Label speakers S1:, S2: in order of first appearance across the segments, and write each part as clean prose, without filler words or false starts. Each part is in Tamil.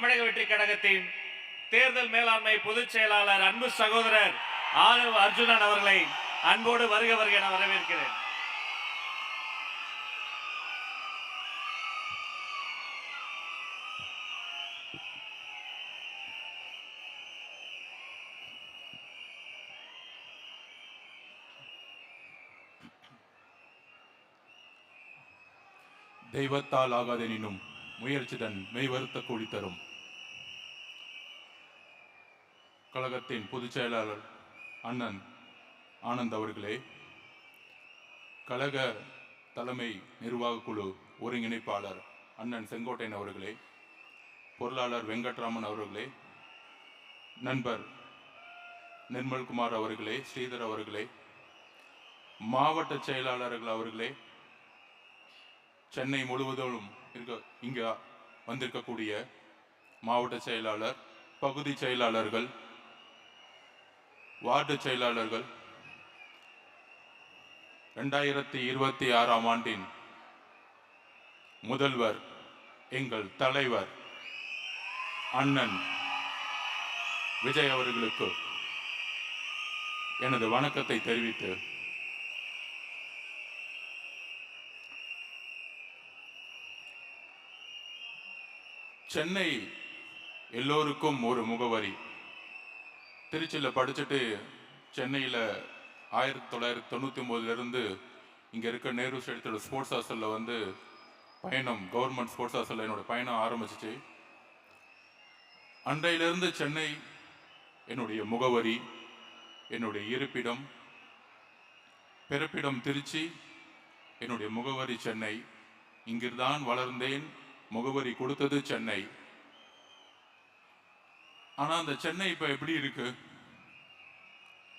S1: தமிழக வெற்றி கழகத்தின் தேர்தல் மேலாண்மை பொதுச் செயலாளர் அன்பு சகோதரர் ஆதவ் அர்ஜுனன் அவர்களை அன்போடு வருக வருக என வரவேற்கிறேன்.
S2: தெய்வத்தால் ஆகாதெனினும் முயற்சிதன் மெய்வருத்த கூலி தரும். கழகத்தின் பொதுச் செயலாளர் அண்ணன் ஆனந்த் அவர்களே, கழக தலைமை நிர்வாக குழு ஒருங்கிணைப்பாளர் அண்ணன் செங்கோட்டையன் அவர்களே, பொருளாளர் வெங்கட்ராமன் அவர்களே, நண்பர் நிர்மல்குமார் அவர்களே, ஸ்ரீதர் அவர்களே, மாவட்ட செயலாளர்கள் அவர்களே, சென்னை முழுவதும் இங்க வந்திருக்கக்கூடிய மாவட்ட செயலாளர், பகுதி செயலாளர்கள், வார்டு செயலாளர்கள், 2026ஆம் ஆண்டின் முதல்வர் எங்கள் தலைவர் அண்ணன் விஜய் அவர்களுக்கு எனது வணக்கத்தை தெரிவித்து, சென்னை எல்லோருக்கும் ஒரு முகவரி. திருச்சியில் படிச்சுட்டு சென்னையில் 1999 இங்கே இருக்க நேரு ஸ்டேடியத்தோட ஸ்போர்ட்ஸ் ஹாஸ்டலில் வந்து பயணம், கவர்மெண்ட் ஸ்போர்ட்ஸ் ஹாஸ்டலில் என்னோட பயணம் ஆரம்பிச்சிச்சு. அன்றையிலிருந்து சென்னை என்னுடைய முகவரி, என்னுடைய இருப்பிடம், பிறப்பிடம் திருச்சி, என்னுடைய முகவரி சென்னை. இங்கிருந்தான் வளர்ந்தேன், முகவரி கொடுத்தது சென்னை. ஆனா அந்த சென்னை இப்ப எப்படி இருக்கு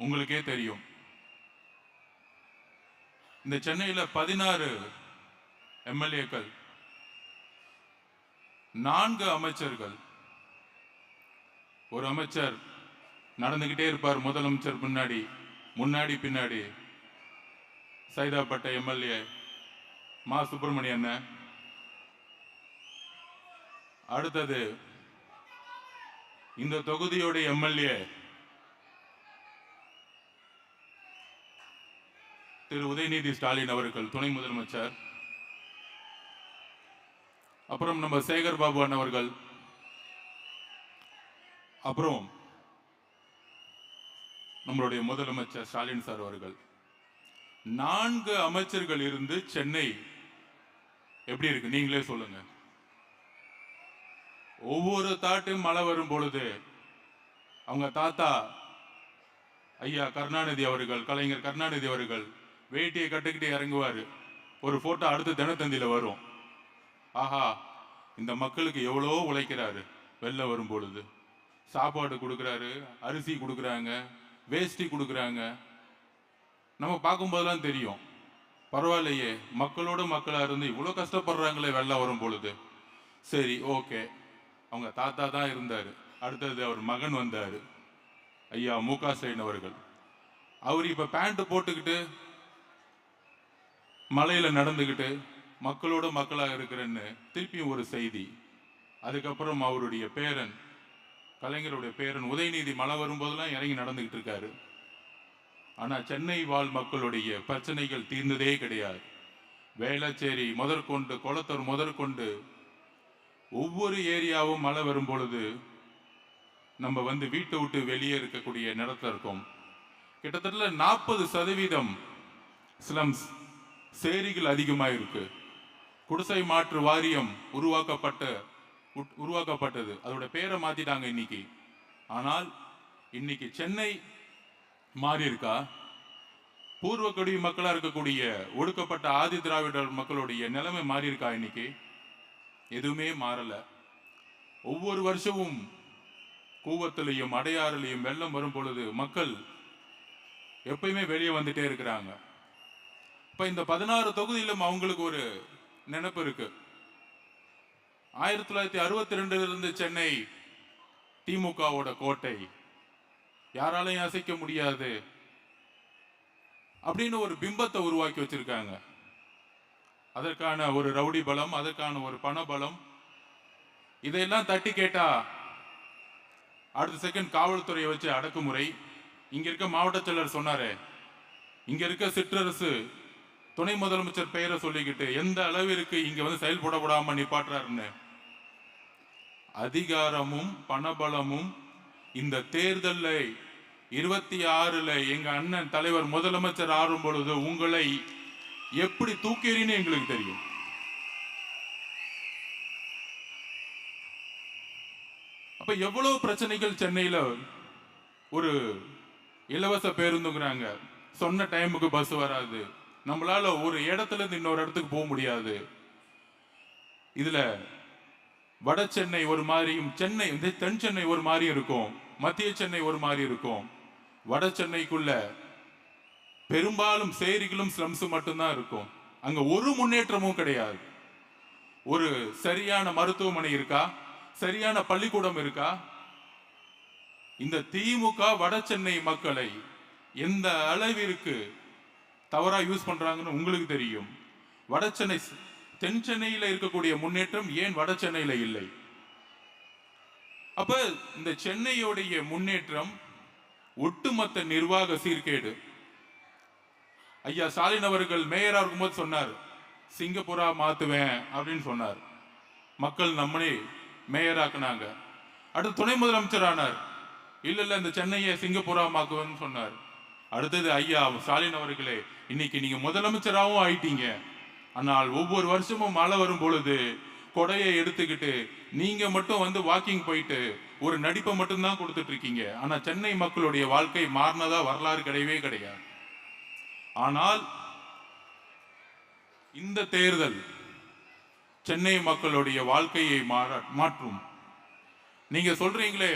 S2: உங்களுக்கே தெரியும். இந்த சென்னையில 16 எம்எல்ஏக்கள், 4 அமைச்சர்கள். ஒரு அமைச்சர் நடந்துகிட்டே இருப்பார், முதலமைச்சர் முன்னாடி பின்னாடி. சைதாப்பேட்டை எம்எல்ஏ மா சுப்பிரமணியன். அடுத்தது இந்த தொகுதியோட எம்எல்ஏ திரு உதயநிதி ஸ்டாலின் அவர்கள், துணை முதலமைச்சர். அப்புறம் நம்ம சேகர் பாபு அவர்கள், அப்புறம் நம்மளுடைய முதலமைச்சர் ஸ்டாலின் சார் அவர்கள். 4 அமைச்சர்கள் இருந்து சென்னை எப்படி இருக்கு நீங்களே சொல்லுங்க. ஒவ்வொரு தாட்டும் மழை வரும் பொழுது அவங்க தாத்தா ஐயா கருணாநிதி அவர்கள், கலைஞர் கருணாநிதி அவர்கள் வேட்டியை கட்டுக்கிட்டு இறங்குவாரு. ஒரு போட்டோ அடுத்து தினத்தந்தியில வரும். ஆஹா, இந்த மக்களுக்கு எவ்வளோ உழைக்கிறாரு. வெள்ளம் வரும் பொழுது சாப்பாடு கொடுக்குறாரு, அரிசி கொடுக்குறாங்க, வேஷ்டி கொடுக்குறாங்க. நம்ம பார்க்கும்போதெல்லாம் தெரியும், பரவாயில்லையே, மக்களோட மக்களா இருந்து இவ்வளோ கஷ்டப்படுறாங்களே வெள்ளம் வரும் பொழுது. சரி, ஓகே, அவங்க தாத்தா தான் இருந்தாரு. அடுத்தது அவர் மகன் வந்தாரு, ஐயா மு.க. ஸ்டாலின் அவர்கள். அவர் இப்ப பேண்ட் போட்டுக்கிட்டு மலையில நடந்துகிட்டு மக்களோட மக்களாக இருக்கிறேன்னு திருப்பியும் ஒரு செய்தி. அதுக்கப்புறம் அவருடைய பேரன், கலைஞருடைய பேரன் உதயநிதி மழை வரும்போதெல்லாம் இறங்கி நடந்துகிட்டு இருக்காரு. ஆனா சென்னை வாழ் மக்களுடைய பிரச்சனைகள் தீர்ந்ததே கிடையாது. வேளச்சேரி முதற்கொண்டு, கொளத்தூர் முதற்கொண்டு ஒவ்வொரு ஏரியாவும் மழை வரும் பொழுது நம்ம வந்து வீட்டை விட்டு வெளியே இருக்கக்கூடிய நிலத்தில் இருக்கோம். கிட்டத்தட்ட 40% ஸ்லம்ஸ், சேரிகள் அதிகமாக இருக்கு. குடிசை மாற்று வாரியம் உருவாக்கப்பட்டது. அதோட பேரை மாத்திட்டாங்க இன்னைக்கு. ஆனால் இன்னைக்கு சென்னை மாறி இருக்கா? பூர்வக்குடி மக்களா இருக்கக்கூடிய ஒடுக்கப்பட்ட ஆதி திராவிடர் மக்களுடைய நிலைமை மாறி இருக்கா? இன்னைக்கு எதுவுமே மாறல. ஒவ்வொரு வருஷமும் கூவத்திலையும் அடையாறுலையும் வெள்ளம் வரும் பொழுது மக்கள் எப்பயுமே வெளியே வந்துட்டே இருக்கிறாங்க. இப்ப இந்த 16 தொகுதியிலும் அவங்களுக்கு ஒரு நினைப்பு இருக்கு. 1962 இருந்து சென்னை திமுகவோட கோட்டை, யாராலையும் அசைக்க முடியாது அப்படின்னு ஒரு பிம்பத்தை உருவாக்கி வச்சிருக்காங்க. அதற்கான ஒரு ரவுடி பலம், அதற்கான ஒரு பண பலம், இதையெல்லாம் தட்டி கேட்டா அடுத்த செகண்ட் காவல்துறையை வச்சு அடக்குமுறை. இங்க இருக்க மாவட்ட செயலர் சொன்னாரு, இங்க இருக்க சிற்றரசு துணை முதலமைச்சர் பெயரை சொல்லிக்கிட்டு எந்த அளவிற்கு இங்க வந்து செயல்படக்கூடாம நிப்பாட்டுறாருன்னு. அதிகாரமும் பணபலமும் இந்த தேர்தல்ல 26ல எங்க அண்ணன் தலைவர் முதலமைச்சர் ஆறும் பொழுது உங்களை எப்படி தூக்கிறீன்னு எங்களுக்கு தெரியும். அப்ப எவ்வளவு பிரச்சனைகள் சென்னையில. ஒரு இலவச பேருந்துங்கிறாங்க, சொன்ன டைமுக்கு பஸ் வராது, நம்மளால ஒரு இடத்துல இருந்து இன்னொரு இடத்துக்கு போக முடியாது. இதுல வட சென்னை ஒரு மாதிரியும் சென்னை தென் சென்னை ஒரு மாதிரி இருக்கும், மத்திய சென்னை ஒரு மாதிரி இருக்கும். வட சென்னைக்குள்ள பெரும்பாலும் சேரிகளும் ஸ்லம்ஸ் மட்டும்தான் இருக்கும். அங்க ஒரு முன்னேற்றமும் கிடையாது. ஒரு சரியான மருத்துவமனை இருக்கா? சரியான பள்ளிக்கூடம் இருக்கா? இந்த திமுக வட சென்னை மக்களை எந்த அளவிற்கு தவறா யூஸ் பண்றாங்கன்னு உங்களுக்கு தெரியும். வட சென்னை தென் சென்னையில இருக்கக்கூடிய முன்னேற்றம் ஏன் வட சென்னையில இல்லை? அப்ப இந்த சென்னையுடைய முன்னேற்றம் ஒட்டுமொத்த நிர்வாக சீர்கேடு. ஐயா ஸ்டாலின் அவர்கள் மேயரா இருக்கும்போது சொன்னார், சிங்கப்பூரா மாத்துவேன் அப்படின்னு சொன்னார். மக்கள் நம்மளே மேயராக்குனாங்க. அடுத்து துணை முதலமைச்சர் ஆனார், இல்ல இந்த சென்னையை சிங்கப்பூரா மாக்குவேன்னு சொன்னார். அடுத்தது ஐயா ஸ்டாலின் அவர்களே, இன்னைக்கு நீங்க முதலமைச்சராகவும் ஆயிட்டீங்க. ஆனால் ஒவ்வொரு வருஷமும் மழை வரும் பொழுது கொடையை எடுத்துக்கிட்டு நீங்க மட்டும் வந்து வாக்கிங் போயிட்டு ஒரு நடிப்பை மட்டும்தான் கொடுத்துட்டு இருக்கீங்க. ஆனா சென்னை மக்களுடைய வாழ்க்கை மாறினதா வரலாறு கிடையவே கிடையாது. ஆனால் இந்த தேர்தல் சென்னை மக்களுடைய வாழ்க்கையை மாற்றும். நீங்க சொல்றீங்களே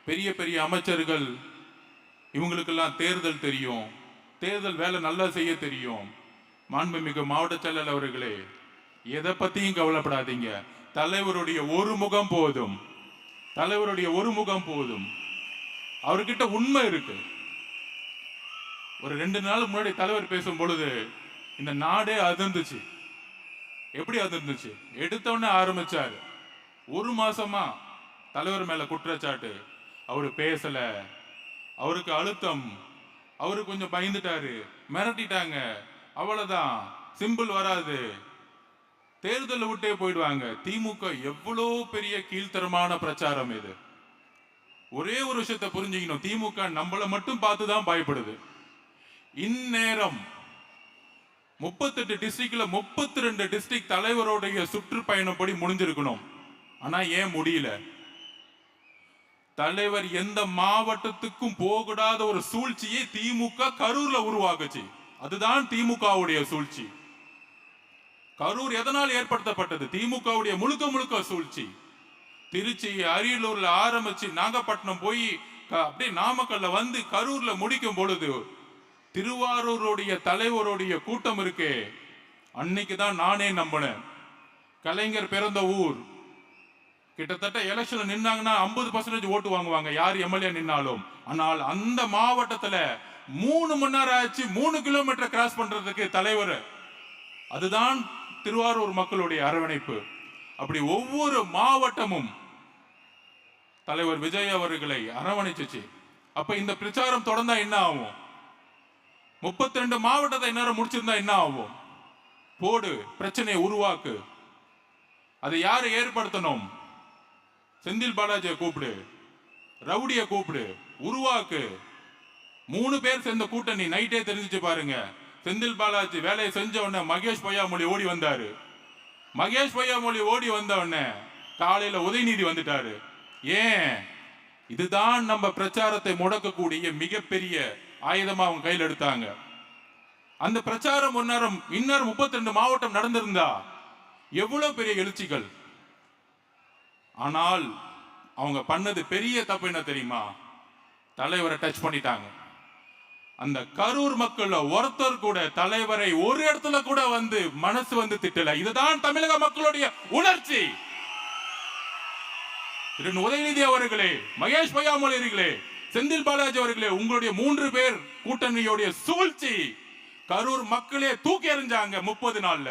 S2: பெரிய பெரிய அமைச்சர்கள் இவங்களுக்கெல்லாம் தேர்தல் தெரியும், தேர்தல் வேலை நல்லா செய்ய தெரியும். மாண்புமிகு மாவட்ட செயலர் அவர்களே, எதை பத்தியும் கவலைப்படாதீங்க. தலைவருடைய ஒரு முகம் போதும், தலைவருடைய ஒரு முகம் போதும். அவர்கிட்ட உண்மை இருக்கு. ஒரு 2 நாள் முன்னாடி தலைவர் பேசும் பொழுது இந்த நாடே அதிர்ந்துச்சு. எப்படி அதிர்ந்துச்சு? எடுத்தவொடனே ஆரம்பிச்சாரு, 1 மாசமா தலைவர் மேல குற்றச்சாட்டு, அவரு பேசல, அவருக்கு அழுத்தம், அவரு கொஞ்சம் பயந்துட்டாரு, மிரட்டிட்டாங்க, அவ்வளவுதான், சிம்பிள் வராது, தேர்தலை விட்டே போயிடுவாங்க. திமுக எவ்வளோ பெரிய கீழ்த்தரமான பிரச்சாரம் இது. ஒரே ஒரு விஷயத்தை புரிஞ்சுக்கணும், திமுக நம்மளை மட்டும் பார்த்துதான் பயப்படுது. இந்நேரம் 38 டிஸ்ட்ரிக்ட்ல 32 டிஸ்ட்ரிக்ட் தலைவருடைய சுற்றுப்பயணப்படி முடிஞ்சிருக்கணும். ஆனா ஏன் முடியல? தலைவர் எந்த மாவட்டத்துக்கும் போகக்கூடாத ஒரு சூழ்ச்சியை திமுக கரூர்ல உருவாக்குச்சு. அதுதான் திமுகவுடைய சூழ்ச்சி. கரூர் எதனால் ஏற்படுத்தப்பட்டது? திமுகவுடைய முழுக்க முழுக்க சூழ்ச்சி. திருச்சி அரியலூர்ல ஆரம்பிச்சு நாகப்பட்டினம் போய் அப்படியே நாமக்கல்ல வந்து கரூர்ல முடிக்கும் பொழுது திருவாரூருடைய தலைவருடைய கூட்டம் இருக்கே, அன்னைக்குதான் நானே நம்பினேன். கலைஞர் பிறந்த ஊர். கிட்டத்தட்ட எலெக்ஷன்ல நின்னாங்கன்னா 50% ஓட்டு வாங்குவாங்க யார் எம்எல்ஏ நின்னாலும். ஆனால் அந்த மாவட்டத்துல 3 மணி நேரம் ஆச்சு 3 கிலோமீட்டர் கிராஸ் பண்றதுக்கு தலைவர். அதுதான் திருவாரூர் மக்களுடைய அரவணைப்பு. அப்படி ஒவ்வொரு மாவட்டமும் தலைவர் விஜய் அவர்களை அரவணைச்சு. அப்ப இந்த பிரச்சாரம் தொடர்ந்தா என்ன ஆகும்? 32 மாவட்டத்தை நேரம் முடிச்சிருந்தா என்ன ஆகும்? போடு, பிரச்சனையை உருவாக்கு. அதை யாரு ஏற்படுத்தணும்? செந்தில் பாலாஜியை கூப்பிடு, ரவுடியை கூப்பிடு, உருவாக்கு. 3 பேர் சேர்ந்த கூட்டணி. நைட்டே தெரிஞ்சிச்சு பாருங்க. செந்தில் பாலாஜி வேலையை செஞ்ச உடனே மகேஷ் பொய்யாமொழி ஓடி வந்தாரு. மகேஷ் பொய்யாமொழி ஓடி வந்த உடனே காலையில உதயநிதி வந்துட்டாரு. ஏன்? இதுதான் நம்ம பிரச்சாரத்தை முடக்கக்கூடிய மிகப்பெரிய ஆயுதமா அவங்க கையில் எடுத்தாங்க. அந்த பிரச்சாரம் இன்னும் 32 மாவட்டம் நடந்திருந்தா எவ்வளவு பெரிய எழுச்சிகள். ஆனால் அவங்க பண்ணது பெரிய தப்பு என்ன தெரியுமா? தலைவரை டச் பண்ணிட்டாங்க. அந்த கரூர் மக்கள் ஒருத்தர் கூட தலைவரை ஒரு இடத்துல கூட வந்து மனசு வந்து திட்டல. இதுதான் தமிழக மக்களுடைய உணர்ச்சி. உதயநிதி அவர்களே, மகேஷ் பொய்யாமொழி அவர்களே, செந்தில் பாலாஜி அவர்களே, உங்களுடைய 3 பேர் கூட்டணியோடைய சூழ்ச்சி கரூர் மக்களே தூக்கி எறிஞ்சாங்க 30 நாள்ல.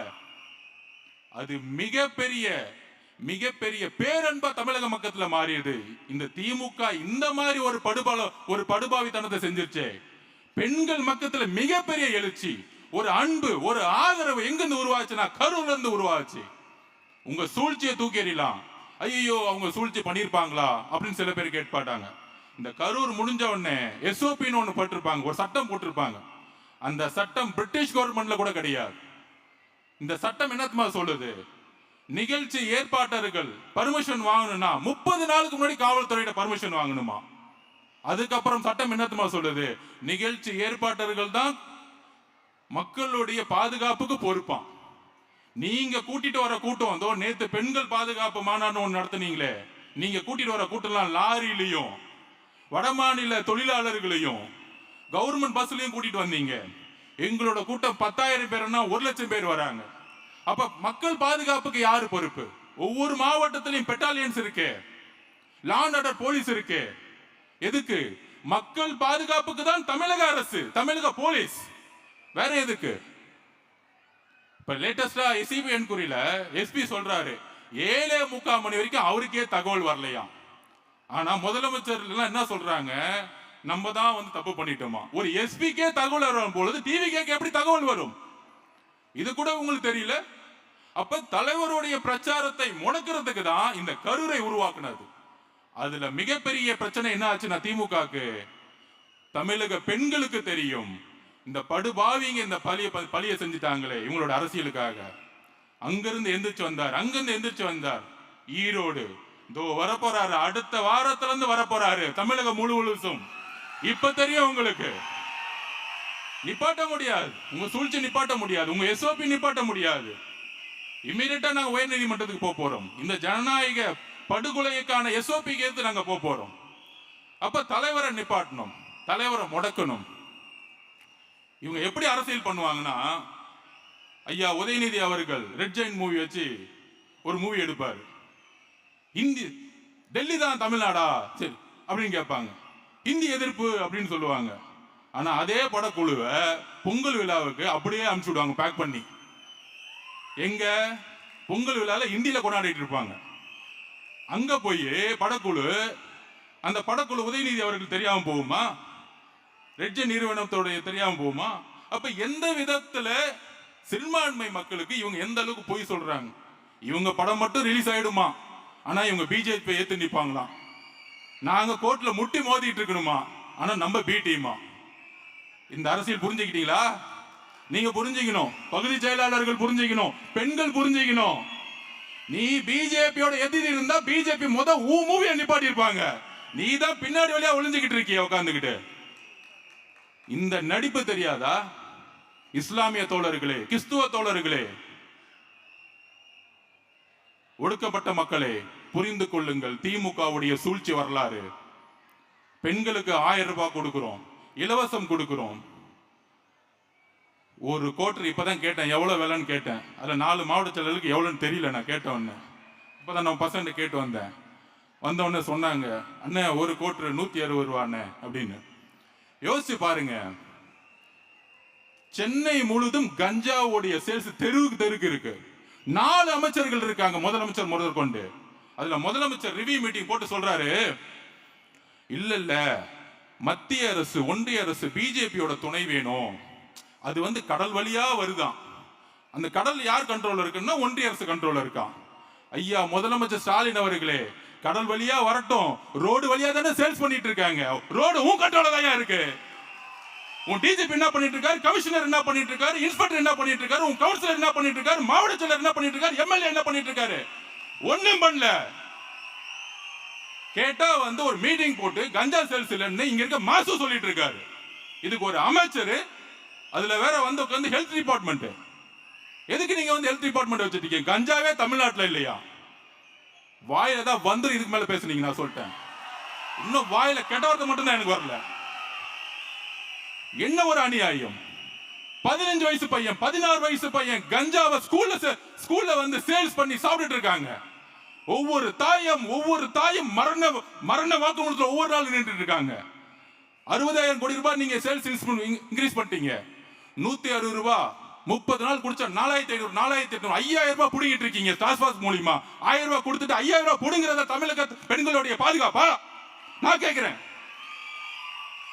S2: அது மிகப்பெரிய மிகப்பெரிய பேரன்பா தமிழக மக்கத்துல மாறியது. இந்த திமுக இந்த மாதிரி ஒரு படுபாவித்தனத்தை செஞ்சிருச்சே. பெண்கள் மக்கத்துல மிகப்பெரிய எழுச்சி, ஒரு அன்பு, ஒரு ஆதரவு எங்கிருந்து உருவாச்சுன்னா கரூர்ல இருந்து உருவாச்சு. உங்க சூழ்ச்சியை தூக்கி எறியலாம். ஐயோ அவங்க சூழ்ச்சி பண்ணிருப்பாங்களா அப்படின்னு சில பேர் கேட்பாட்டாங்க. இந்த கரூர் முடிஞ்ச உடனே எஸ்ஓபின்னு ஒண்ணு போட்டிருப்பாங்க, ஒரு சட்டம் போட்டிருப்பாங்க. அந்த சட்டம் பிரிட்டிஷ் கவர்மெண்ட்ல கூட கிடையாது. இந்த சட்டம் என்னத்துமா சொல்லுது? நிகழ்ச்சி ஏற்பாட்டர்கள் பர்மிஷன் வாங்கணும்னா 30 நாளுக்கு முன்னாடி காவல்துறையிட பர்மிஷன் வாங்கணுமா. அதுக்கப்புறம் சட்டம் என்னத்துமா சொல்லுது? நிகழ்ச்சி ஏற்பாட்டர்கள் தான் மக்களுடைய பாதுகாப்புக்கு பொறுப்பான். நீங்க கூட்டிட்டு வர கூட்டம் வந்தோ, நேத்து பெண்கள் பாதுகாப்பு மாநாடு ஒன்று நடத்துனீங்களே, நீங்க கூட்டிட்டு வர கூட்டம்லாம் லாரியிலையும் வடமாநில தொழிலாளர்களையும் கவர்மெண்ட் பஸ்லயும் கூட்டிட்டு வந்தீங்க. எங்களோட கூட்டம் 10,000 பேர்னா 1,00,000 பேர் வராங்க. அப்ப மக்கள் பாதுகாப்புக்கு யாரு பொறுப்பு? ஒவ்வொரு மாவட்டத்திலையும் பெட்டாலியன்ஸ் இருக்கு, லா அண்ட் ஆர்டர் போலீஸ் இருக்கு. எதுக்கு? மக்கள் பாதுகாப்புக்கு தான் தமிழக அரசு, தமிழக போலீஸ். வேற எதுக்கு? இப்ப லேட்டஸ்டா எஸ்சிபி என்கொயரியில எஸ்பி சொல்றாரு 7:45 மணி வரைக்கும் அவருக்கே தகவல் வரலையா. ஆனா முதலமைச்சர் என்ன சொல்றாங்க? நம்ம தான் வந்து தப்பு பண்ணிட்டோமா. ஒரு எஸ்பிக்கே தகவல் வரும் பொழுது டிவிக்கே எப்படி தகவல் வரும்? இது கூட உங்களுக்கு தெரியல. அப்ப தலைவருடைய பிரச்சாரத்தை முடக்கிறதுக்கு தான் இந்த கரூரை உருவாக்குனது. அதுல மிகப்பெரிய பிரச்சனை என்ன ஆச்சுன்னா, திமுகக்கு தமிழக பெண்களுக்கு தெரியும், இந்த படுபாவிங்க இந்த பழிய செஞ்சுட்டாங்களே இவங்களோட அரசியலுக்காக. அங்கிருந்து எந்திரிச்சு வந்தார் ஈரோடு. இதோ வரப்போறாரு, அடுத்த வாரத்துல இருந்து வரப்போறாரு தமிழகம் முழுவதும். இப்ப தெரியும் உங்களுக்கு. நிப்பாட்ட முடியாது, உங்க சூழ்ச்சி நிப்பாட்ட முடியாது, உங்க எஸ்ஓபி நிப்பாட்ட முடியாது. இமீடியட்டா நாங்க உயர் நீதிமன்றத்துக்கு போறோம். இந்த ஜனநாயக படுகொலைக்கான எஸ்ஓபி கேட்டு நாங்க போறோம். அப்ப தலைவரை நிப்பாட்டணும், தலைவரை முடக்கணும். இவங்க எப்படி அரசியல் பண்ணுவாங்கன்னா, ஐயா உதயநிதி அவர்கள் ரெட் ஜெயின் மூவி வச்சு ஒரு மூவி எடுப்பாரு. ஹிந்தி டெல்லி தான் தமிழ்நாடா சரி அப்படின்னு கேட்பாங்க. ஹிந்தி எதிர்ப்பு அப்படின்னு சொல்லுவாங்க. ஆனா அதே படக்குழுவை பொங்கல் விழாவுக்கு அப்படியே அனுப்பிச்சு விடுவாங்க பேக் பண்ணி. எங்க பொங்கல் விழால ஹிந்தியில கொண்டாடிட்டு இருப்பாங்க. அங்க போய் படக்குழு, அந்த படக்குழு உதயநிதி அவர்கள் தெரியாம போகுமா? ரெட் ஜெயின் நிறுவனத்தோட தெரியாம போகுமா? அப்ப எந்த விதத்துல சிறுபான்மை மக்களுக்கு இவங்க எந்த அளவுக்கு போய் சொல்றாங்க? இவங்க படம் மட்டும் ரிலீஸ் ஆயிடுமா, ஆனா இவங்க பிஜேபி ஏத்து நிப்பாங்களாம். நாங்க கோர்ட்ல முட்டி மோதிட்டு இருக்கணுமா, ஆனா நம்ம பி டீமா. இந்த அரசியல் புரிஞ்சுக்கிட்டீங்களா? நீங்க புரிஞ்சுக்கணும், பகுதி செயலாளர்கள் புரிஞ்சுக்கணும், பெண்கள் புரிஞ்சுக்கணும். நீ பிஜேபியோட எதிரி இருந்தா பிஜேபி மூவியை நிப்பாட்டி இருப்பாங்க. நீ தான் பின்னாடி வழியா ஒளிஞ்சுக்கிட்டு இருக்கிய உட்கார்ந்துகிட்டு. இந்த நடிப்பு தெரியாதா? இஸ்லாமிய தோழர்களே, கிறிஸ்துவ தோழர்களே, ஒடுக்கப்பட்ட மக்களே, புரிந்து கொள்ளுங்கள் திமுகவுடைய சூழ்ச்சி வரலாறு. பெண்களுக்கு 1000 ரூபாய் கொடுக்கிறோம், இலவசம் கொடுக்கிறோம். ஒரு கோட்டர் இப்பதான் கேட்டேன், எவ்வளவு விலைன்னு கேட்டேன். அதுல 4 மாவட்ட செயலருக்கு எவ்வளவுன்னு தெரியல. நான் கேட்ட உடனே இப்பதான் நம்ம பசங்க கேட்டு வந்தேன். வந்த உடனே சொன்னாங்க, அண்ணன் ஒரு கோட்டர் 160 ரூபாண்ணே அப்படின்னு. யோசிச்சு பாருங்க, சென்னை முழுதும் கஞ்சாவுடைய சேல்ஸ் தெருவுக்கு இருக்கு. 4 அமைச்சர்கள் இருக்காங்க, முதலமைச்சர் முதல் கொண்டு. அதுல முதலமைச்சர் ரிவ்யூ மீட்டிங் போட்டு சொல்றாரு, இல்ல மத்திய அரசு ஒன்றிய அரசு பிஜேபியோட துணை வேணும். அது வந்து கடல் வழியா வருதான். அந்த கடல் யார் கண்ட்ரோல் இருக்குன்னா ஒன்றிய அரசு கண்ட்ரோல் இருக்கான். ஐயா முதலமைச்சர் ஸ்டாலின் அவர்களே, கடல் வழியா வரட்டும், ரோடு வழியா தானே சேல்ஸ் பண்ணிட்டு இருக்காங்க. ரோடு உன் கண்ட்ரோல தான் இருக்கு. உன் டிஜிபி என்ன பண்ணிட்டு இருக்காரு, கமிஷனர் என்ன பண்ணிட்டு இருக்காரு, இன்ஸ்பெக்டர் என்ன பண்ணிட்டு இருக்காரு, உன் கவுன்சிலர் என்ன பண்ணிட்டு இருக்காரு, மாவட்ட செயலர் என்ன பண்ணிட்டு இருக்காரு, எம்எல்ஏ என்ன பண்ணிட்டு இருக்காரு? ஒண்ணும் பண்ணல. கேட்டா வந்து ஒரு மீட்டிங் போட்டு கஞ்சா சேல்ஸ் இல்லன்னு இங்க இருக்க மாசு சொல்லிட்டு இருக்காரு. இதுக்கு ஒரு அமைச்சர், அதுல வேற வந்து உட்கார்ந்து ஹெல்த் டிபார்ட்மெண்ட். எதுக்கு நீங்க வந்து ஹெல்த் டிபார்ட்மெண்ட் வச்சிருக்கீங்க? கஞ்சாவே தமிழ்நாட்டுல இல்லையா? வாயில தான் வந்து இதுக்கு மேல பேசுனீங்க. நான் சொல்லிட்டேன், இன்னும் வாயில கெட்ட வார்த்தை மட்டும் தான் எனக்கு வரல. என்ன ஒரு அநியாயம்! 15 வயசு பையன், 16 வயசு பையன் கஞ்சாவை ஸ்கூல்ல வந்து சேல்ஸ் பண்ணி சாப்பிட்டுட்டு இருக்காங்க. ஒவ்வொரு தாயும் மரண வாக்குமூலத்துல ஒவ்வொரு நாள் நின்றுட்டு இருக்காங்க. 60,000 கோடி ரூபாய் நீங்க சேல்ஸ் இன்க்ரீஸ் பண்ணிட்டீங்க. 160 ரூபாய் 30 நாள் குடிச்சா 4500 4800 5000 ரூபாய் புடுங்கிட்டு இருக்கீங்க டாஸ்மாக் மூலியமா. 1000 ரூபாய் கொடுத்துட்டு 5000 ரூபாய் புடுங்கிறத தமிழக பெண்களுடைய பாதுகாப்பா? நான் கேட்கிறேன்.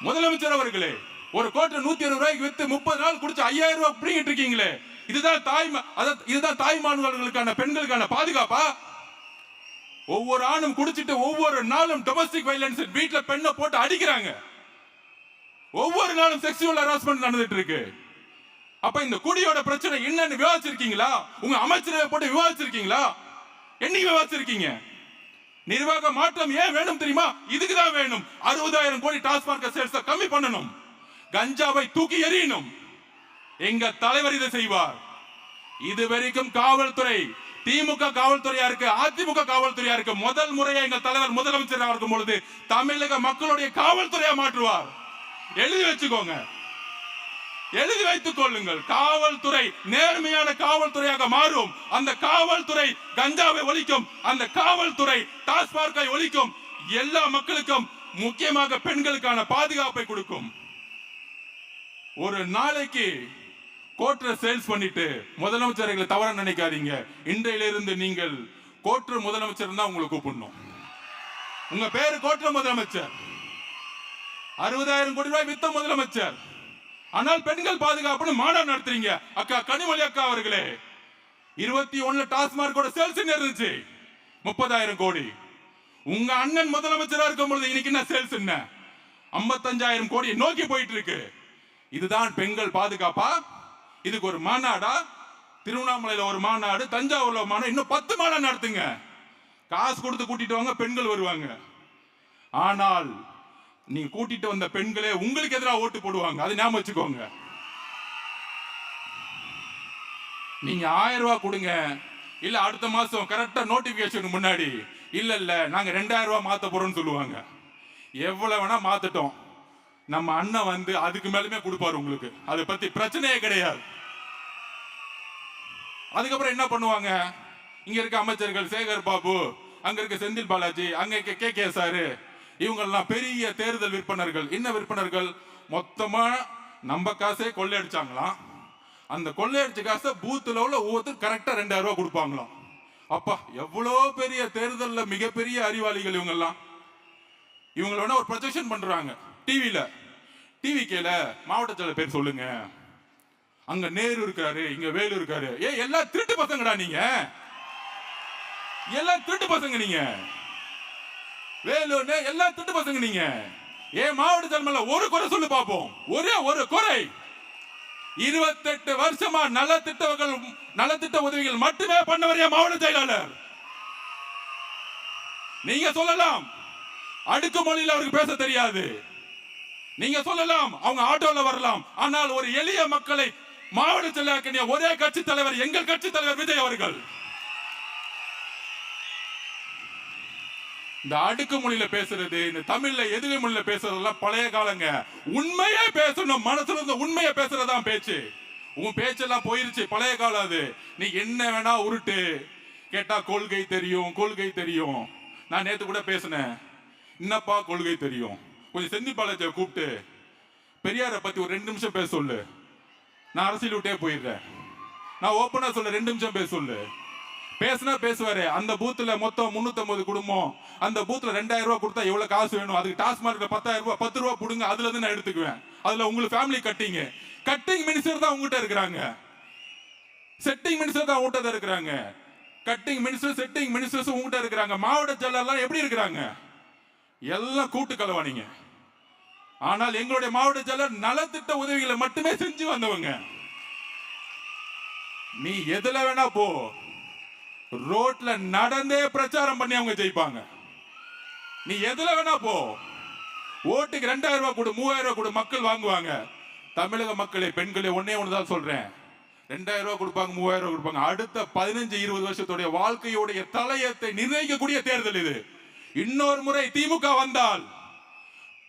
S2: முதலமைச்சர் அவர்களே, ஒரு கோட்டை 120 ரூபாய்க்கு வித்து 30 நாள் குடிச்சு 5000 ரூபாய் புடுங்கிட்டு இருக்கீங்களே, இதுதான் தாய்மார்களுக்கான பெண்களுக்கான பாதுகாப்பா? ஒவ்வொரு ஆணும் குடிச்சிட்டு ஒவ்வொரு நாளும் டொமஸ்டிக் வயலன்ஸ் வீட்டுல பெண்ணை போட்டு அடிக்கிறாங்க. ஒவ்வொரு நாளும் செக்ஸுவல் ஹராஸ்மெண்ட் நடந்துட்டு இருக்கு. அப்ப இந்த குடியோட பிரச்சனை என்னன்னு விவாதிச்சிருக்கீங்களா? உங்க அமைச்சரவை போட்டு விவாதிச்சிருக்கீங்களா? என்னைக்கு விவாதிச்சிருக்கீங்க? நிர்வாக மாற்றம் ஏன் வேணும் தெரியுமா? இதுக்குதான் வேணும். 60,000 கோடி டாஸ்மாக் சேல்ஸ் கம்மி பண்ணணும். கஞ்சாவை தூக்கி எறியணும். எங்க தலைவர் இதை செய்வார். இதுவரைக்கும் காவல்துறை திமுக காவல்துறையா இருக்கு, அதிமுக காவல்துறையா இருக்கு. முதல் முறையா எங்க தலைவர் முதலமைச்சராக இருக்கும் பொழுது தமிழக மக்களுடைய காவல்துறையா மாற்றுவார். எழுதி வச்சுக்கோங்க, எழுதி வைத்துக் கொள்ளுங்கள். காவல்துறை நேர்மையான காவல்துறையாக மாறும். அந்த காவல்துறை கஞ்சாவை ஒழிக்கும். அந்த காவல்துறை டாஸ்மார்க்கை ஒழிக்கும். எல்லா மக்களுக்கும், முக்கியமாக பெண்களுக்கான பாதுகாப்பை கொடுக்கும். ஒரு நாளைக்கு கோட்டரை சேல்ஸ் பண்ணிட்டு முதலமைச்சர்களை தவற நினைக்காதீங்க. இன்றையிலிருந்து நீங்கள் கோட்டர் முதலமைச்சர் தான் உங்களை கூப்பிடணும். உங்க பேரு கோட்டர் முதலமைச்சர். 60,000 கோடி ரூபாய் வித்த முதலமைச்சர். ஆனால் பெண்கள் பாதுகாப்புன்னு மாநாடு நடத்துறீங்க. அக்கா கனிமொழி அக்கா அவர்களே, 21 டாஸ்மார்க்கோட சேல்ஸ் இருந்துச்சு 30,000 கோடி. உங்க அண்ணன் முதலமைச்சரா இருக்கும் பொழுது இன்னைக்கு என்ன சேல்ஸ் என்ன? 55,000 கோடி நோக்கி போயிட்டு இருக்கு. இதுதான் பெண்கள் பாதுகாப்பா? இதுக்கு ஒரு மாநாடா? திருவண்ணாமலையில ஒரு மாநாடு, தஞ்சாவூர்ல ஒரு மாநாடு, இன்னும் 10 மாநாடு நடத்துங்க. காசு கொடுத்து கூட்டிட்டு வாங்க, பெண்கள் வருவாங்க. ஆனால் நீங்க கூட்டிட்டு வந்த பெண்களே உங்களுக்கு எதிராக ஓட்டு போடுவாங்க. அது ஞாபகம் வச்சுக்கோங்க. நீங்க 1000 ரூபாய் கொடுங்க, இல்ல அடுத்த மாசம் கரெக்டா நோட்டிபிகேஷன் முன்னாடி இல்ல நாங்க 2000 ரூபாய் மாத்த போறோம்னு சொல்லுவாங்க. எவ்வளவு வேணா மாத்தட்டும், நம்ம அண்ணன் வந்து அதுக்கு மேலுமே கொடுப்பாரு உங்களுக்கு. அதை பத்தி பிரச்சனையே கிடையாது. அதுக்கப்புறம் என்ன பண்ணுவாங்க? இங்க இருக்க அமைச்சர்கள் சேகர் பாபு, அங்க இருக்க செந்தில் பாலாஜி, அங்க இருக்க கே சாரு, இவங்கெல்லாம் பெரிய தேர்தல் விற்பனர்கள். என்ன விற்பனர்கள்? மொத்தமா நம்ம காசே கொள்ளையடிச்சாங்களாம். அந்த கொள்ளையடிச்ச காசை பூத்துல உள்ள ஒவ்வொருத்தர் கரெக்டா 2000 ரூபாய் கொடுப்பாங்களாம். அப்பா, எவ்வளோ பெரிய தேர்தல்ல மிகப்பெரிய அறிவாளிகள் இவங்கெல்லாம். இவங்களை வேணா ஒரு ப்ரொஜெக்ஷன் பண்றாங்க டிவில. டிவி கேல மாவட்ட செயலர் பேர் சொல்லுங்க, அங்க நேரு இருக்காரு, இங்க வேலு இருக்காரு. எல்லாம் திருட்டு பசங்கடா நீங்க, எல்லாம் திருட்டு பசங்க நீங்க. வேலுன்னு எல்லாம் திருட்டு பசங்க நீங்க. மாவட்ட செயலர் ஒரு குறை சொல்லு பாப்போம். ஒரே ஒரு குறை. 28 வருஷமா நலத்திட்ட உதவிகள் மட்டுமே பண்ணவர் மாவட்ட செயலாளர். நீங்க சொல்லலாம் அடுக்குமொழியில் அவருக்கு பேச தெரியாது, நீங்க சொல்லலாம் அவங்க ஆட்டோல வரலாம். ஆனால் ஒரு எளிய மக்களை மாவட்ட செயலாளர் ஒரே கட்சி தலைவர், எங்கள் கட்சி தலைவர் விஜய் அவர்கள். இந்த அடுக்கு மொழியில பேசுறது, இந்த தமிழ்ல எதிரி மொழியில பேசுறதெல்லாம் பழைய காலங்க. உண்மையே பேசணும், மனசுல இருந்த உண்மையை பேசுறதான் பேச்சு. உன் பேச்செல்லாம் போயிருச்சு, பழைய காலம் அது. நீ என்ன வேணா உருட்டு, கேட்டா கொள்கை தெரியும், கொள்கை தெரியும். நான் நேத்து கூட பேசினேன், என்னப்பா கொள்கை தெரியும்? கொஞ்சம் செந்தில் பாலாஜியை கூப்பிட்டு பெரியாரை பத்தி ஒரு 2 நிமிஷம் பேச சொல்லு. நான் அரசியல் விட்டே போயிடுறேன். நான் ஓப்பனா சொல்ல 2 நிமிஷம் பேச சொல்லு. பேசினா பேசுவாரு. அந்த பூத்துல மொத்தம் 350 குடும்பம். அந்த பூத்துல 2000 ரூபாய் கொடுத்தா எவ்வளவு காசு வேணும்? அதுக்கு டாஸ்மார்க்ல 10,000 ரூபாய் 10 ரூபாய் கொடுங்க, அதுல இருந்து நான் எடுத்துக்குவேன். அதுல உங்களுக்கு ஃபேமிலி கட்டிங் மினிஸ்டர் தான் உங்ககிட்ட இருக்கிறாங்க. செட்டிங் மினிஸ்டர் தான் உங்ககிட்ட இருக்கிறாங்க. கட்டிங் மினிஸ்டர், செட்டிங் மினிஸ்டர்ஸ் உங்ககிட்ட இருக்கிறாங்க. மாவட்ட செயலாளர் எப்படி இருக்கிறாங்க? எல்லாம் கூட்டு கலவானீங்க. ஆனால் எங்களுடைய மாவட்ட செயலர் நலத்திட்ட உதவிகளை மட்டுமே செஞ்சு வந்தவங்க. நீ எதுல வேணா போ, ரோட்ல நடந்தே பிரச்சாரம் பண்ணி அவங்க ஜெயிப்பாங்க. நீ எதுல வேணா போ, ஓட்டுக்கு 2000 ரூபாய் கொடு, 3000 ரூபாய் கொடு, மக்கள் வாங்குவாங்க. தமிழக மக்களை, பெண்களை ஒன்னே ஒண்ணுதான் சொல்றேன், 2000 ரூபாய் கொடுப்பாங்க, 3000 ரூபாய் கொடுப்பாங்க. அடுத்த 15-20 வருஷத்துடைய வாழ்க்கையுடைய தலையத்தை நிர்ணயிக்கக்கூடிய தேர்தல் இது. இன்னொரு முறை திமுக வந்தால்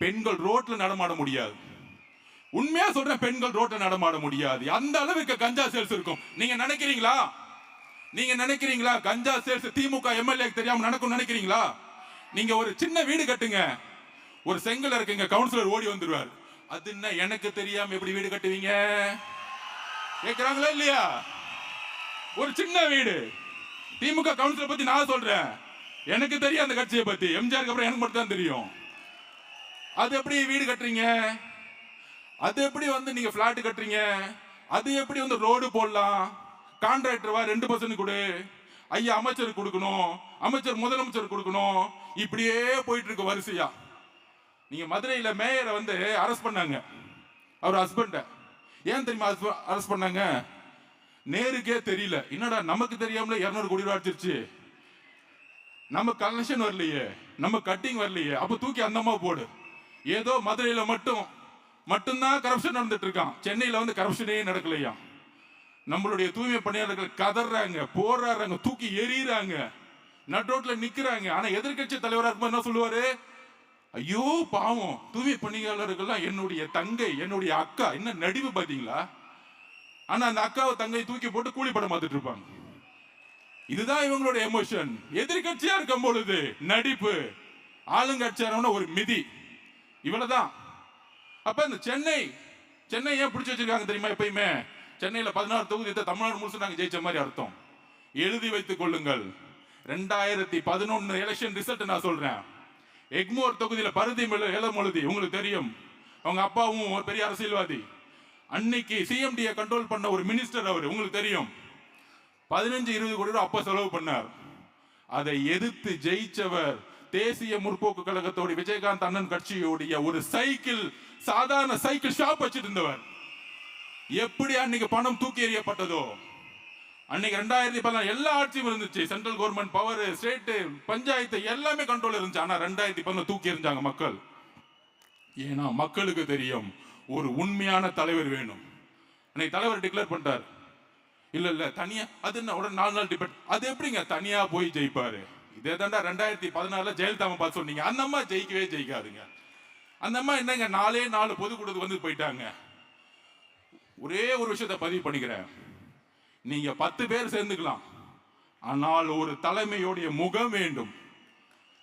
S2: பெண்கள் ரோட்ல நடமாட முடியாது. உண்மையா சொல்றேன், பெண்கள் ரோட்ல நடமாட முடியாது. அந்த அளவுக்கு கஞ்சா சேல்ஸ் இருக்கும். நீங்க நினைக்கிறீங்களா? நீங்க நினைக்கிறீங்களா கஞ்சா சேல்ஸ் திமுக எம்எல்ஏ தெரியாம நடக்கும் நினைக்கிறீங்களா? நீங்க ஒரு சின்ன வீடு கட்டுங்க, ஒரு செங்கல் இருக்குங்க, கவுன்சிலர் ஓடி வந்துருவார். அது என்ன எனக்கு தெரியாம எப்படி வீடு கட்டுவீங்க? கேட்கிறாங்களா இல்லையா? ஒரு சின்ன வீடு. திமுக கவுன்சிலர் பத்தி நான் சொல்றேன், எனக்கு தெரியும் அந்த கட்சியை பத்தி. எம்ஜிஆருக்கு அப்புறம் எனக்கு மட்டும் தான் தெரியும். அது எப்படி வீடு கட்டுறீங்க? அது எப்படி வந்து நீங்க பிளாட் கட்டுறீங்க? அது எப்படி வந்து ரோடு போடலாம்? கான்ட்ராக்டர் வா 2% கொடு, ஐயா அமைச்சர் கொடுக்கணும், அமைச்சர் முதலமைச்சர் கொடுக்கணும், இப்படியே போயிட்டு இருக்கு வரிசையா. நீங்க மதுரையில மேயரை வந்து அரெஸ்ட் பண்ணாங்க, அவர் ஹஸ்பண்ட. ஏன் தெரியுமா அரெஸ்ட் பண்ணாங்க? நேருக்கே தெரியல, என்னடா நமக்கு தெரியாமல 200 கோடி ரூபாய் அடிச்சிருச்சு, நம்ம கலெக்ஷன் வரலையே, நம்ம கட்டிங் வரலையே, அப்ப தூக்கி அந்தமா போடு. ஏதோ மதுரையில மட்டும்தான் கரப்ஷன் நடந்துட்டு இருக்கான், சென்னையில வந்து கரப்ஷனே நடக்கலையா. நம்மளுடைய தூய்மை பணியாளர்கள் கதறாங்க, போராடுறாங்க, தூக்கி எறிகிறாங்க, நட்டோட்ல நிக்கிறாங்க. ஆனா எதிர்கட்சி தலைவராக இருக்கும்போது என்ன சொல்லுவாரு? ஐயோ பாவம், தூய்மை பணியாளர்கள்லாம் என்னுடைய தங்கை, என்னுடைய அக்கா. என்ன நடிவு பாத்தீங்களா? ஆனா அந்த அக்காவை தங்கை தூக்கி போட்டு கூலி படம் பார்த்துட்டு இருப்பாங்க. இதுதான் இவங்களுடைய எமோஷன். எதிர்கட்சியா இருக்கும் பொழுது நடிப்பு, ஆளுங்கட்சியான ஒரு மிதி, இவ்வளவுதான். அப்ப இந்த சென்னை ஏன் பிடிச்சி வச்சிருக்காங்க தெரியுமா? எப்பயுமே சென்னையில 16 தொகுதி தமிழ்நாடு முழுசு நாங்க ஜெயிச்ச மாதிரி அர்த்தம். எழுதி வைத்துக் கொள்ளுங்கள். 2011 எலெக்ஷன் ரிசல்ட் நான் சொல்றேன். எக்மோர் தொகுதியில பருதி இளமொழுதி உங்களுக்கு தெரியும், அவங்க அப்பாவும் ஒரு பெரிய அரசியல்வாதி. அன்னைக்கு சிஎம்டியை கண்ட்ரோல் பண்ண ஒரு மினிஸ்டர், அவர் உங்களுக்கு தெரியும். 15-20 கோடி ரூபாய் அப்ப செலவு பண்ணார். அதை எதிர்த்து ஜெயிச்சவர் தேசிய முற்போக்கு கழகத்தோட விஜயகாந்த் அண்ணன் கட்சியோடைய ஒரு சைக்கிள், சாதாரண சைக்கிள் ஷாப் வச்சிட்டு இருந்தவர். எப்படி அன்னைக்கு பணம் தூக்கி எறியப்பட்டதோ, அன்னைக்கு 2014 எல்லா ஆட்சியும் இருந்துச்சு. Central government power, state, panchayat எல்லாமே கண்ட்ரோல் இருந்துச்சு. ஆனா 2014 தூக்கி எறிஞ்சாங்க மக்கள். ஏன்னா மக்களுக்கு தெரியும், ஒரு உண்மையான தலைவர் வேணும். அன்னைக்கு தலைவர் டிக்ளேர் பண்ணிட்டார். இல்ல தனியா, அது என்ன உடனே 4 நாள் டிபேட், அது எப்படிங்க தனியா போய் ஜெயிப்பாரு? இதே தாண்டா 2014 ஜெயலலிதா பார்த்து சொன்னீங்க. அந்த அம்மா ஜெயிக்கவே ஜெயிக்காதுங்க. அந்த அம்மா என்னங்க 4 பொதுக்கூட்டத்துக்கு வந்து போயிட்டாங்க. ஒரே ஒரு விஷயத்தை பதிவு பண்ணிக்கிறேன், நீங்க 10 பேர் சேர்ந்துக்கலாம், ஆனால் ஒரு தலைமையோடைய முகம் வேண்டும்.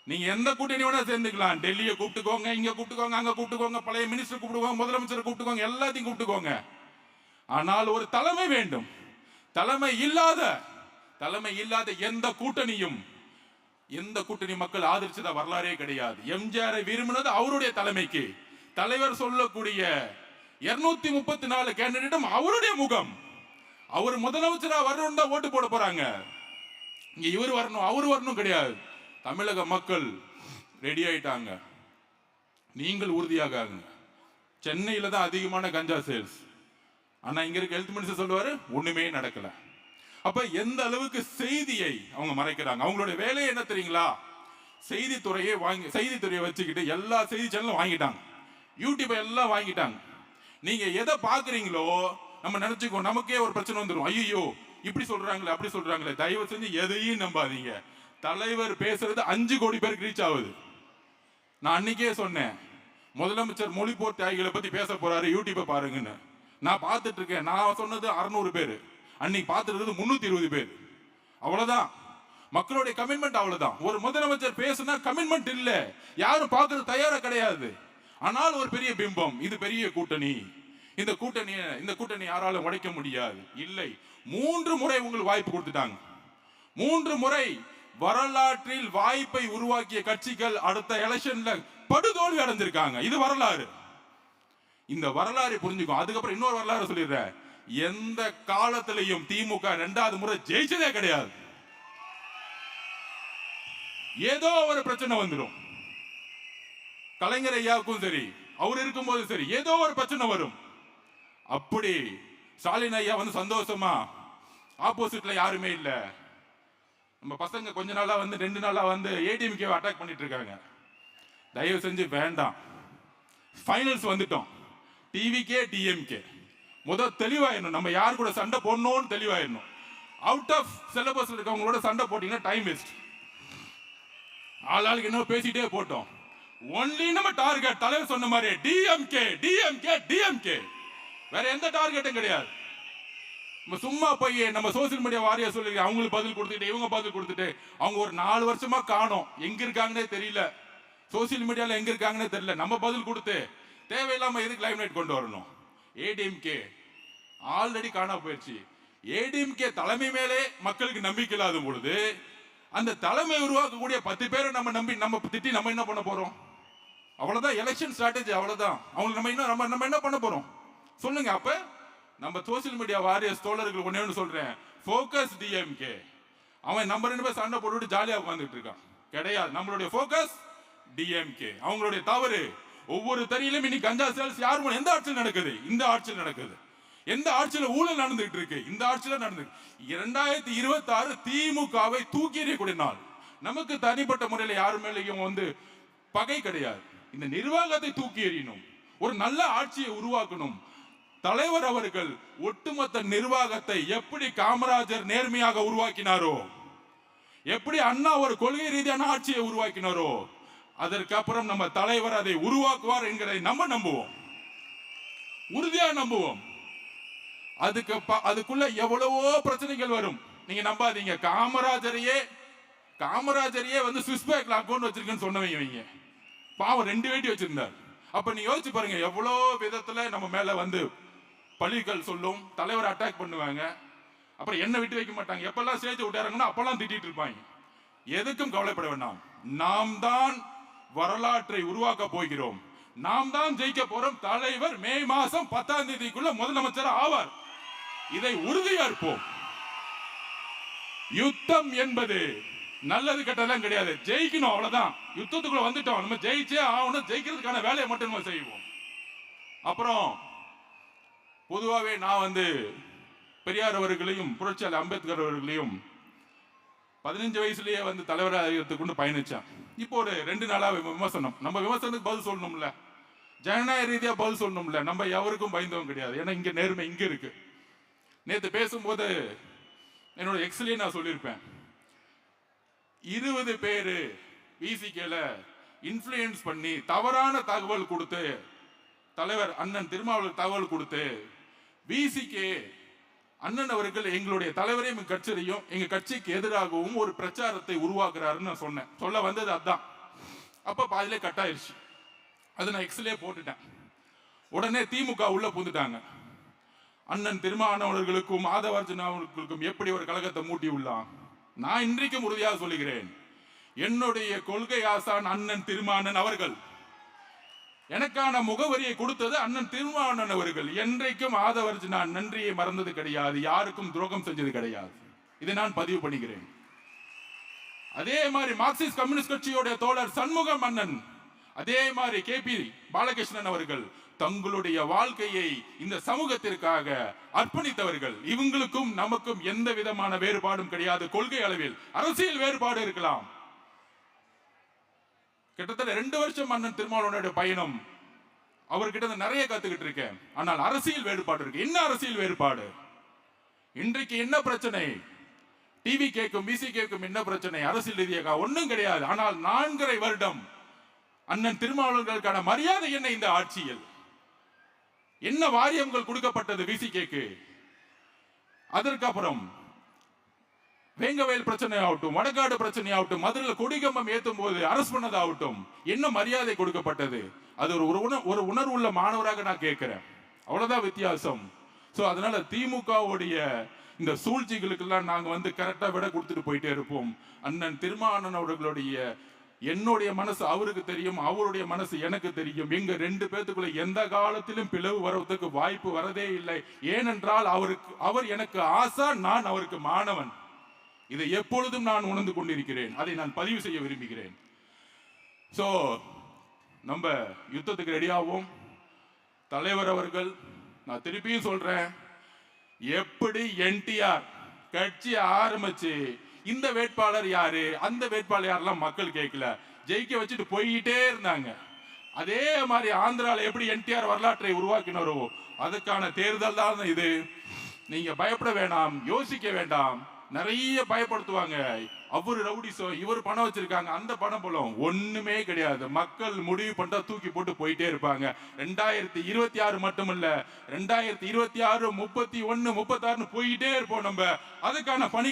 S2: நீங்க எந்த கூட்டணி வேணா சேர்ந்துக்கலாம், டெல்லியை கூப்பிட்டுக்கோங்க, இங்க கூப்பிட்டுக்கோங்க, அங்க கூப்பிட்டுக்கோங்க, பழைய மினிஸ்டர் கூப்பிட்டுக்கோங்க, முதலமைச்சர் கூப்பிட்டுக்கோங்க, எல்லாத்தையும் கூப்பிட்டுக்கோங்க. ஆனால் ஒரு தலைமை வேண்டும். தலைமை இல்லாத எந்த கூட்டணி மக்கள் ஆதரிச்சத வரலாறே கிடையாது. எம்ஜிஆரை விரும்பினது அவருடைய தலைமைக்கு. தலைவர் சொல்லக்கூடிய 234 கேண்டிடேட்டும் அவருடைய முகம். அவர் முதலமைச்சரா வரணும் தான் ஓட்டு போட போறாங்க. இங்க இவர் வரணும் அவர் வரணும் கிடையாது. தமிழக மக்கள் ரெடி ஆயிட்டாங்க. நீங்கள் உறுதியாக. சென்னையில தான் அதிகமான கஞ்சா சேல்ஸ். ஆனா இங்க இருக்க ஹெல்த் மினிஸ்டர் சொல்லுவாரு ஒண்ணுமே நடக்கல. அப்ப எந்த அளவுக்கு செய்தியை அவங்க மறைக்கிறாங்க. அவங்களுடைய வேலையை என்ன தெரியுங்களா? செய்தித்துறையை வச்சுக்கிட்டு எல்லா செய்தி சேனலும் வாங்கிட்டாங்க, யூடியூப் எல்லாம் வாங்கிட்டாங்க. நீங்க எதை பாக்குறீங்களோ நம்ம நினைச்சுக்கோ, நமக்கே ஒரு பிரச்சனை வந்துடும். ஐயோ இப்படி சொல்றாங்களே அப்படி சொல்றாங்களே. தயவு செஞ்சு எதையும் நம்பாதீங்க. தலைவர் பேசுறது 5 கோடி பேருக்கு ரீச் ஆகுது. நான் அன்னைக்கே சொன்னேன், முதலமைச்சர் மொழிபோர் தியாகிகளை பத்தி பேச போறாரு, யூடியூப்பை பாருங்கன்னு. நான் பார்த்துட்டு இருக்கேன். நான் சொன்னது 600 பேர், அன்னைக்கு பார்த்துட்டு 320 பேர். அவ்வளவுதான் மக்களுடைய கமிட்மெண்ட். அவ்வளவுதான். ஒரு முதலமைச்சர் பேசுனா கமிட்மெண்ட் இல்ல, யாரும் பார்க்கறது தயாரா கிடையாது. ஆனால் ஒரு பெரிய பிம்பம், இது பெரிய கூட்டணி, இந்த கூட்டணி யாராலும் உடைக்க முடியாது. இல்லை, 3 முறை உங்களுக்கு வாய்ப்பு கொடுத்துட்டாங்க. 3 முறை வரலாற்றில் வாய்ப்பை உருவாக்கிய கட்சிகள் அடுத்த எலெக்ஷன்ல படுதோல்வி அடைஞ்சிருக்காங்க. இது வரலாறு. இந்த வரலாறு புரிஞ்சுக்கும். அதுக்கப்புறம் இன்னொரு வரலாறு சொல்லிடுறேன். எந்த காலத்திலையும் திமுக 2வது முறை ஜெயிச்சதே கிடையாது. ஏதோ ஒரு பிரச்சனை வந்துடும். கலைஞர் ஐயாவுக்கும் சரி, அவர் இருக்கும்போது சரி, ஏதோ ஒரு பிரச்சனை வரும். அப்படி ஸ்டாலின் ஐயா வந்து சந்தோஷமா, ஆப்போசிட்ல யாருமே இல்ல, நம்ம பசங்க கொஞ்ச நாளா வந்து 2 நாளா வந்து ஏடிஎம்கே அட்டாக் பண்ணிட்டு இருக்காங்க. தயவு செஞ்சு வேண்டாம். ஃபைனல்ஸ் வந்துட்டோம். டிவிகே டிஎம்கே தெளிவாயிடணும். நம்ம யார் கூட சண்டை போடணும்னு தெளிவாயிடணும். அவுட் ஆஃப் சிலபஸ் இருக்கவங்களோட சண்டை போட்டீங்கன்னா டைம் வேஸ்ட். ஆளாளுக்கு என்ன பேசிட்டே போட்டோம். ஒன்லி நம்ம டார்கெட் தலைவர் சொன்ன மாதிரி டிஎம்கே டிஎம்கே டிஎம்கே, வேற எந்த டார்கெட்டும் கிடையாது. நம்ம சும்மா போய் நம்ம சோசியல் மீடியா வாரியா சொல்லி அவங்களுக்கு பதில் கொடுத்துட்டு இவங்க பதில் கொடுத்துட்டு அவங்க ஒரு 4 வருஷமா காணோம், எங்க இருக்காங்கன்னே தெரியல, சோசியல் மீடியால எங்க இருக்காங்கன்னே தெரியல. நம்ம பதில் கொடுத்து தேவையில்லாம எதுக்கு லைம் லைட் கொண்டு வரணும்? ஏடிஎம்கே ஆல்ரெடி காணாம போயிடுச்சு. ஏடிஎம்கே தலைமை மேலே மக்களுக்கு நம்பிக்கை இல்லாத பொழுது அந்த தலைமை உருவாக்கக்கூடிய 10 பேரை நம்ம நம்பி நம்ம திட்டி நம்ம என்ன பண்ண போறோம்? அவ்வளவுதான் எலெக்ஷன் ஸ்ட்ராட்டஜி, அவ்வளவுதான். அவங்களுக்கு நம்ம என்ன பண்ண போறோம் சொல்லுங்க. அப்ப நம்ம சோசியல் மீடியா வாரியர்ஸ் தோழர்கள் ஒண்ணு சொல்றேன், ஃபோக்கஸ் டிஎம்கே. அவன் நம்ம 2 பேர் சண்டை போட்டுட்டு ஜாலியா உட்கார்ந்துட்டு இருக்கான். கிடையாது, நம்மளுடைய ஃபோக்கஸ் டிஎம்கே. அவங்களுடைய தவறு ஒவ்வொரு தறியிலும் இன்னைக்கு கஞ்சா சேல்ஸ் யார் மூலம் எந்த ஆட்சியில் நடக்குது? இந்த ஆட்சியில் நடக்குது. எந்த ஆட்சியில ஊழல் நடந்துட்டு இருக்கு? இந்த ஆட்சியில நடந்து. 2026 திமுகவை தூக்கி எறியக்கூடிய நாள். நமக்கு தனிப்பட்ட முறையில் யார் மேலேயும் பகை கிடையாது. இந்த நிர்வாகத்தை தூக்கி எறியணும், ஒரு நல்ல ஆட்சியை உருவாக்கணும். தலைவர் அவர்கள் ஒட்டுமொத்த நிர்வாகத்தை எப்படி காமராஜர் நேர்மையாக உருவாக்கினாரோ, எப்படி அண்ணா ஒரு கொள்கை ரீதியான ஆட்சியை உருவாக்கினாரோ, அதற்கப்புறம் நம்ம தலைவர் அதை உருவாக்குவார் என்கிறதை நம்ம நம்புவோம், உறுதியா நம்புவோம். அதுக்குள்ள எவ்வளவோ பிரச்சனைகள் வரும், நீங்க நம்பாதீங்க. காமராஜரையே சுவிஸ் பேங்க்ல அக்கௌண்ட் வச்சிருக்கேன்னு சொன்னவங்க பாவம் 2 வேட்டி வச்சிருந்தார். அப்ப நீங்க யோசிச்சு பாருங்க, எவ்வளவு விதத்துல நம்ம மேல பழிகள் சொல்லும், தலைவர் அட்டாக் பண்ணுவாங்க. அப்புறம் என்ன விட்டு வைக்க மாட்டாங்க. எப்பெல்லாம் ஸ்டேஜ் விட்டாருங்கன்னா அப்பெல்லாம் திட்டிட்டு இருப்பாங்க. எதுக்கும் கவலைப்பட வேண்டாம். நாம் தான் வரலாற்றை உருவாக்க போகிறோம். நாம் தான் ஜெயிக்க போறோம். தலைவர் மே மாசம் 10ஆம் தேதிக்குள்ள முதலமைச்சர் ஆவார். இதை உறுதியேற்போம். யுத்தம் என்பது நல்லது கெட்டதெல்லாம் கிடையாது, ஜெயிக்கணும், அவ்வளவுதான். யுத்தத்துக்குள்ள வந்துட்டோம், நம்ம ஜெயிச்சே ஆகணும். ஜெயிக்கிறதுக்கான வேலையை மட்டும் நம்ம செய்வோம். அப்புறம் பொதுவாகவே நான் பெரியார் அவர்களையும் புரட்சியாளர் அம்பேத்கர் அவர்களையும் 15 வயசுலயே தலைவராக கொண்டு பயணிச்சேன். இப்போ ஒரு 2 நாளா விமர்சனம். நம்ம விமர்சனத்துக்கு பதில் சொல்லணும்ல, ஜனநாயக ரீதியா பதில் சொல்லணும்ல. நம்ம எவருக்கும் பயந்தவங்க கிடையாது. ஏன்னா இங்க நேர்மை இங்க இருக்கு. நேற்று பேசும்போது என்னோட எக்ஸ்லயே நான் சொல்லியிருப்பேன், 20 பேரு விசிகேல இன்ஃப்ளூயன்ஸ் பண்ணி தவறான தகவல் கொடுத்து, தலைவர் அண்ணன் திருமாவளவன் தகவல் கொடுத்து, விசிகே அண்ணன் அவர்கள் எங்களுடைய தலைவரையும் கட்சியையும் எங்க கட்சிக்கு எதிராகவும் ஒரு பிரச்சாரத்தை உருவாக்குறாருன்னு நான் சொன்னேன். சொல்ல வந்தது அதான். அப்ப பாதிலே கட் ஆயிடுச்சு. அதை நான் எக்ஸ்லே போட்டுட்டேன். உடனே திமுக உள்ள புந்துட்டாங்க. அண்ணன் திருமாவளவர்களுக்கும் ஆதவர்ஜுனா அவர்களுக்கும் எப்படி ஒரு கழகத்தை மூட்டி உள்ளான். நான் இன்றைக்கும் உறுதியாக சொல்லுகிறேன், என்னுடைய கொள்கை ஆசான் அண்ணன் திருமாவளவன் அவர்கள். எனக்கான முகவரியை கொடுத்தது அண்ணன் திருமாவளவன் அவர்கள். என்றைக்கும் ஆதவர்ஜுனா நன்றியை மறந்தது கிடையாது, யாருக்கும் துரோகம் செஞ்சது கிடையாது. இதை நான் பதிவு பண்ணுகிறேன். அதே மாதிரி மார்க்சிஸ்ட் கம்யூனிஸ்ட் கட்சியோட தோழர் சண்முகம் அண்ணன், அதே மாதிரி KP பாலகிருஷ்ணன் அவர்கள் தங்களுடைய வாழ்க்கையை இந்த சமூகத்திற்காக அர்ப்பணித்தவர்கள். இவங்களுக்கும் நமக்கும் எந்த விதமான வேறுபாடும் கிடையாது. கொள்கை அளவில் அரசியல் வேறுபாடு இருக்கலாம். கிட்டத்தட்ட 2 வருஷம் அண்ணன் திருமாவளவனுடைய பயணம், அவர்கிட்ட நிறைய கத்துக்கிட்டு இருக்கேன். ஆனால் அரசியல் வேறுபாடு இருக்கு. என்ன அரசியல் வேறுபாடு? இன்றைக்கு என்ன பிரச்சனை? டிவி கேக்கும் பிசி கேக்கும் என்ன பிரச்சனை? அரசியல் ரீதியாக ஒன்றும் கிடையாது. ஆனால் 4.5 வருடம் அண்ணன் திருமாவளவர்களுக்கான மரியாதை என்ன? இந்த ஆட்சியில் என்ன வாரியங்கள் கொடுக்கப்பட்டது விசிகேக்கு? அதற்கப்புறம் வேங்கவேல் பிரச்சனை ஆகட்டும், வடகாடு பிரச்சனை ஆகட்டும், மதுரையில் கொடிகம்பம் ஏற்றும் போது அரசு பண்ணதாகட்டும், என்ன மரியாதை கொடுக்கப்பட்டது? அது ஒரு உணர்வுள்ள மாணவராக நான் கேட்கிறேன். அவ்வளவுதான் வித்தியாசம். சோ அதனால திமுகவுடைய இந்த சூழ்ச்சிகளுக்கெல்லாம் நாங்க கரெக்டா விட கொடுத்துட்டு போயிட்டே இருப்போம். அண்ணன் திருமாவளவன் அவர்களுடைய என்னுடைய மனசு அவருக்கு தெரியும், அவருடைய மனசு எனக்கு தெரியும். எங்க 2 பேத்துக்குள்ள எந்த காலத்திலும் பிளவு வருவதற்கு வாய்ப்பு வரதே இல்லை. ஏனென்றால் அவர் எனக்கு ஆசான், நான் அவருக்கு மாணவன். இதை எப்பொழுதும் நான் உணர்ந்து கொண்டிருக்கிறேன். அதை நான் பதிவு செய்ய விரும்புகிறேன். சோ நம்ம யுத்தத்துக்கு ரெடியாவோம். தலைவர் அவர்கள், நான் திருப்பியும் சொல்றேன், எப்படி NTR கட்சி ஆரம்பிச்சு இந்த வேட்பாளர் யாரு, அந்த வேட்பாளர் யாரெல்லாம் மக்கள் கேட்கல, ஜெயிக்க வச்சுட்டு போயிட்டே இருந்தாங்க. அதே மாதிரி ஆந்திரால எப்படி NTR வரலாற்றை உருவாக்கினாரோ அதுக்கான தேர்தல் தான் இது. நீங்க பயப்பட வேண்டாம், யோசிக்க வேண்டாம். நிறைய பயப்படுத்துவாங்க. அவரு ரவுடிசோ, இவர் பணம் வச்சிருக்காங்க, அந்த பணம் போலும் ஒண்ணுமே கிடையாது. மக்கள் முடிவு பண்ணா தூக்கி போட்டு போயிட்டே இருப்பாங்க. 2026 மட்டுமல்ல, 2026, 31, 36 போயிட்டே இருப்போம். நம்ம அதுக்கான பணி